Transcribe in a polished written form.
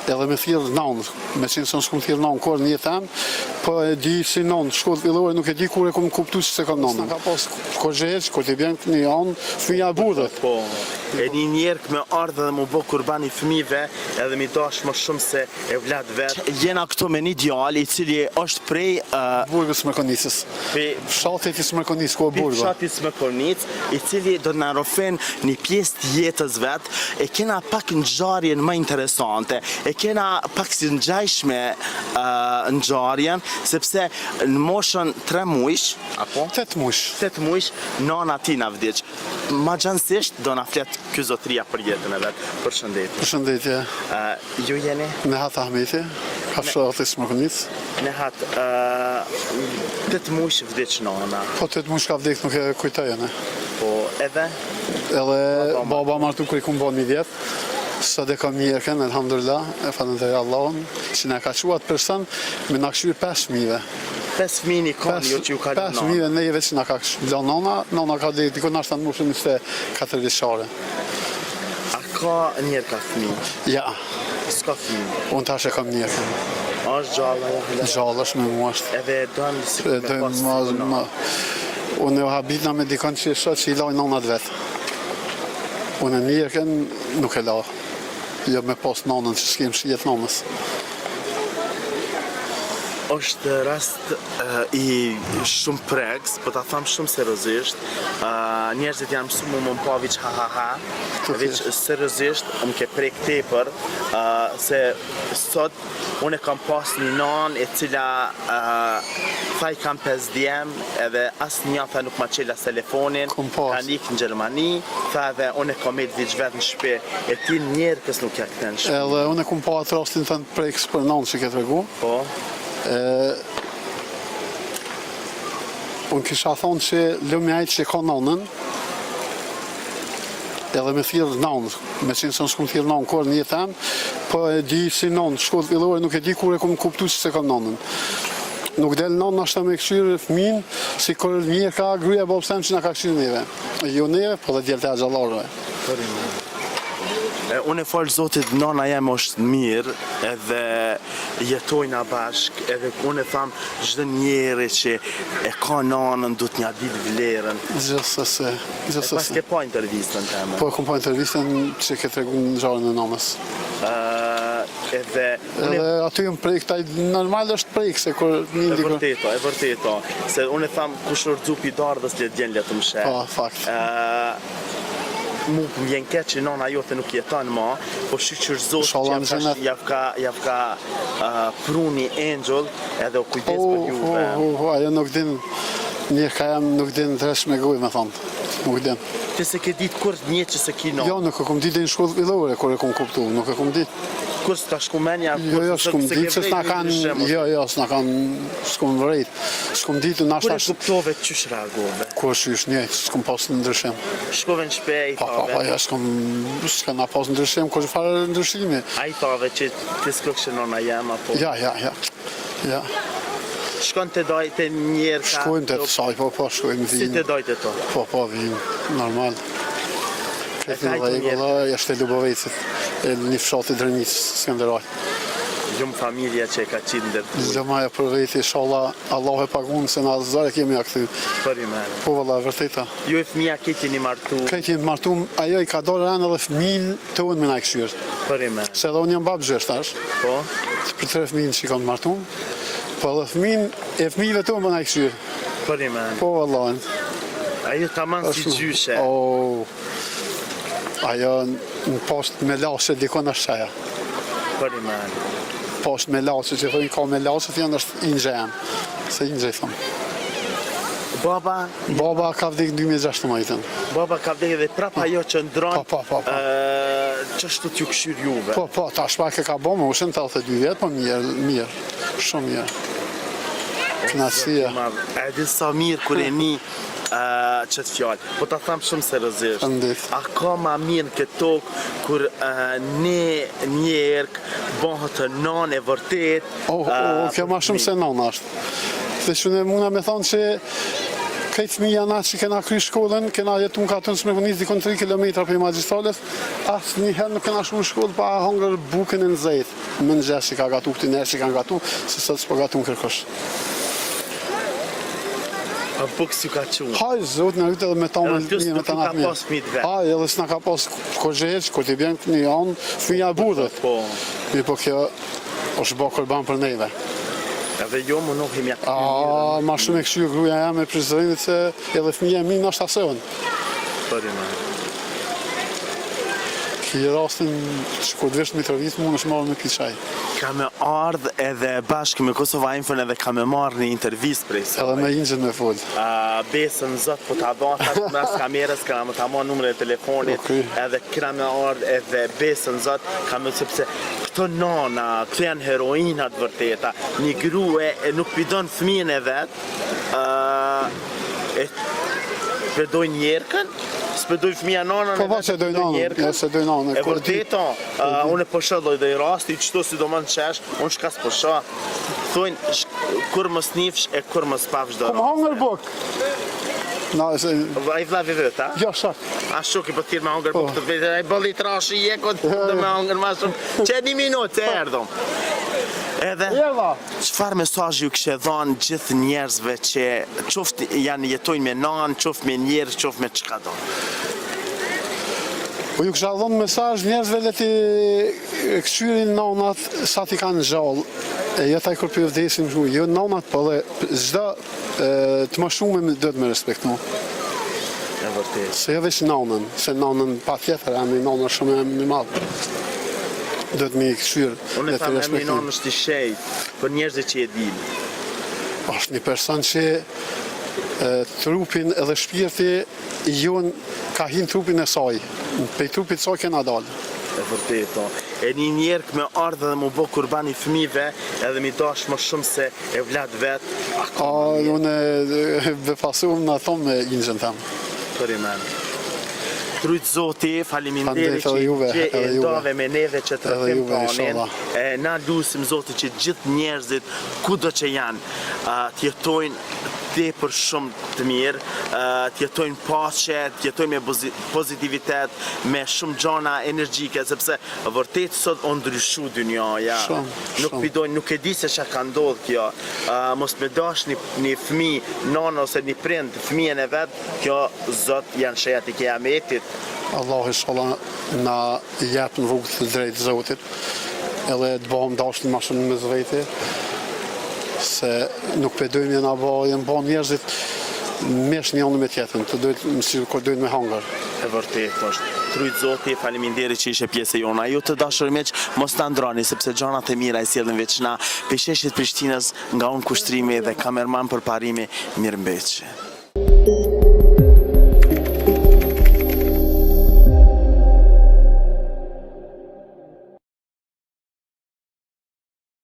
edhe me thirrë nanë, me qenë se s'kum thirrë nanë kur në jetën, po e di si nanë, shkollë fillore nuk e di kur e kom kuptu se kam nanë. Ka pas kozheq, kur t'i bjen një anë, fëmija burët. Po, e një njerëk me ardhe dhe mu bo kurban i fëmive edhe mi dash më shumë se e vlad vetë. Jena këtu me një djali i cili është prej... Burgës Mërkonicës. Fshatit i Smërkonicë, ku e burgë. Fshatit Smërkonicë, i cili do të na rofen një pjesë të jetës vetë, e kena pak ngjarjen më interesante, e kena pak si ngjajshme ngjarjen, sepse në moshën 3 muajsh, apo? 8 muajsh. 8 muajsh, nana ti na vdiq. Magjansisht do na flet ky zotria për jetën e vet. Përshëndetje. Përshëndetje. Ju jeni? Nehat Ahmeti, Fshatit i Smërkonicë. Nehat, 8 muajsh vdiq nana. Po 8 muajsh ka vdek, nuk e kujtoj ne. Po edhe? Edhe baba martu kur i kum bën 1 vjet. Sa dhe kam mjekën, elhamdulillah, e falënderoj Allahun, që na ka quat person me na kshyer 5.000. 5.000 një kanë jo që ju ka lënë nana. 5.000 neve që na ka lënë nana ka dhe dikon ashtë në moshën 24 vjeçare. A ka njerë ka fëmijë? Ja. S'ka fëmijë? Unë tash e kam mjekën. Është gjalla ja? Gjalla është me mua është. Edhe dënë si me pas të unë e habitna me dikon që shot që i laj nanat vetë. Unë e mjekën nuk e la. Jo me pas nanën që s'kem shijet nanës. është rast i shumë preks, po ta tham shumë seriozisht. Njerëzit janë mësuar më pa veç ha, veç seriozisht më ke prek tepër, se sot unë kam pas një nanë e cila tha i kam 5 djem, edhe asnjë tha nuk ma qela telefonin, ka nik në Gjermani, tha edhe unë kam e veç vetë në shtëpi, e ti njerëkës nuk ja këtë në shtëpi. Edhe unë kam pa atë rastin të në preks për nanë që ke tregu. Po. Unë kisha thonë që lëmi ajtë që ka nanën, edhe me thirrë nanë, me qenë se në s'kum thirrë nanë kur në jetën, po e di si nanë, shkollë fillore nuk e di kur e kom kuptu që se kam nanën. Nuk del nanë ashta me këshyrë fëmin, si kur një ka gryja babsem që na ka këshyrë neve. Jo neve, po dhe djelte a gjallarve. Unë e falë Zotit, nana jeme është mirë, edhe jetojna bashk, edhe unë e thamë çdo njeri që e ka nanën du t'nja ditë vlerën. Gjithsesi. E pas ke pa intervistën teme? Po, kom pa intervistën që ke tregu në gjarën e nanës. Edhe aty jëmë prejk, taj normal është prejk, se kur një ndikë... E vërteto, se unë e thamë kush është dzupi dardhës le djenë le të mshe. Po, fakt. Mu më vjen keq që nana jote nuk jeton ma, po shqyqër Zotë që javka pruni Angel edhe o kujdes për juve. Ajo nuk din, një ka jam nuk din dresh me goj me thonë, nuk din. Ti se ke ditë kur një që se ki nana? Jo, nuk e kom ditë në shkollë fillore, kur e kom kuptu, nuk e kom ditë. Kur s'ka shku menja? Jo, s'kom ditë, se s'na kanë, s'na kanë, s'kom vërejt. S'kom ditë në ashtash... Kur e kuptove qysh reagove? Kur qysh një, s'kom pas në ndryshim. Shkove në shpe, i tave? Pa, ja, s'ka na pas në ndryshim, kur që farë ndryshimi. A i tave që ti s'ko kështë nona jem, apo? Ja. Shkon të dojt e njerë ka... Shkojmë të saj, po, shkojmë vinë. Si të dojt e to? Po, vinë, normal. Këtë në vajgolla, jashtë e Lubovecit, e një fshati Drënic, Skanderaj. Gjumë familja që e ka qitë ndërtu? Gjëmaja për veti, shala, Allah e pagunë, se në azare kemi a këty. Për i mene? Po, valla, vërteta. Ju e fëmija këtë një martu? Këtë një martu, ajo i ka dorë rënë edhe fëmin të unë me na i këshyrë. Për i mene? Se edhe unë jam babë zhështash. Po? Për 3 fëmin që i kam martu. Po edhe fëmijëve të unë me na i këshyrë. Për i mene? Po, valla. Ajo ta manë si gjyshe? Ajo në post me lashe dikon është qaja. Për i mene? Post me lashe, që thoi ka me lashe, të janë është inxhen. Se inxhen, thëmë. Baba? Baba ka vdik 2016. Baba ka vdik edhe prapa jo që ndronë? Po. Qështu t'ju këshyr juve? Po, ta shpak e ka bo, më ushën 82 vjetë, po mirë, shumë mirë. Knasia. E din sa mirë kur e një qëtë fjallë, po ta thamë shumë seriozisht. A ka ma mirë në këtë tokë kur një njerëk bëhët të nanë e vërtet? Kjo ma shumë se nanë ashtë. Dhe që ne muna me thonë që këtë fëmija na që kena kry shkollën, kena jetu në katën Smekunis dikon 3 km për magistrales, asë një herë nuk kena shku në shkollë pa hangër bukën e në zejtë. Më në gjesë që ka gatu, këti nërë që ka gatu, se sot s'po gatu në kërkosh. A bukë si ka qunë? Haj, zotë në rritë edhe me ta me Edhe me ta ka natë pas fëmijë të vet. Haj, edhe s'na ka pas kogjeq, kur t'i bjen një anë, fëmija burët. Po. Mi po kjo është bë korban për neve. Edhe jo më nuk himja të Ma shumë e kështu gruja jam e prizërinit se edhe fëmija mi në ashtë asëvën. Përri me. Ki rastin që kur të vesh Mitrovic mu në shmarë me këtë qaj. Ka me ardhë edhe bashkë me Kosova Infon edhe ka me marrë një intervjist prej saj. Edhe me ingjën me folë. Besën zot po ta dhata mes kamerës, këna më ta marrë numrin e telefonit, Okej. edhe këna me ardhë edhe besën zot, ka me sepse këto nana, këto janë heroinat vërteta, një grue e nuk pidon fëmijën e vetë, e spedoj njerëkën, spedoj fëmija nanën Po pa që doj nanën, jo se doj nanën. E vërteta, unë e përshë dhe i rasti, qëto si do më në qesh, unë shkas përshë, thujnë, kur më snifsh e kur më spafsh do Kom hangër buk. Na, se... I vlavi vëtë, a? Ja, shak. A shuk i për thirë me hangër buk të vetë, e bëlli trashi i ekot dhe me hangër ma shumë, që 1 minutë, e erdhëm. Edhe, Jeva. qëfar mesazh ju kështë dhanë gjithë njerëzve që qoftë janë jetojnë me nanë, qoftë me njerëz, qoftë me qëka do? Po ju kësha dhonë mesazh njerëzve le ti këshyrin nanat sa ti kanë gjallë. E jetaj kur për vdesin shu, jo nanat po dhe zda të më shumë do të me respektu. E vërtet. Se jo veç nanën, se nanën pa tjetër, e mi nanën shumë e mi madhë. Do të mi këshyrë Unë dhe e të thamë e respektu. minon është i shejt për njerëzit që e din. Është një person që trupin edhe shpirti jon ka hin trupin e saj. Pej trupit saj kena dalë. E vërtet, e një njerëk me ardhë dhe mu bo kurban i fëmive edhe mi dash më shumë se e vlad vetë. Unë befasuam në thonë me ingjën temë. Për i menë. Trujtë Zoti, faleminderit Faleminderit edhe juve, që e edhe juve. ndave me neve që të Edhe rëfim juve, planin. inshallah. Na lusim Zoti që gjithë njerëzit, kudo që janë, të jetojnë tepër shumë të mirë, të jetojnë paqe, të jetojnë me pozitivitet, me shumë gjana energjike, sepse vërtet sot o ndryshu dynjaja. Nuk shumë. pidojnë, nuk e di se që ka ndodhë kjo. Mos me dash një fëmi, nanë ose një prind, fëmijën e vetë, kjo zot janë shejat i kiametit. Allah inshallah na jep në rrugë të drejtë Zotit, edhe të bëhëm dashni ma shumë me zveti, se nuk përdojmë jena bëjmë bo njerëzit mesh një anë me tjetën, të dojtë më si kur dojtë me hangër. E vërtet është. Trujtë Zoti, faleminderit që ishe pjesë e jona. Ju të dashur miq, mos ta ndroni sepse gjanat e mira i sjellin veç na. Pesheshit Prishtinës nga unë kushtrimi dhe kamerman për parimi, mirëmbëjtje.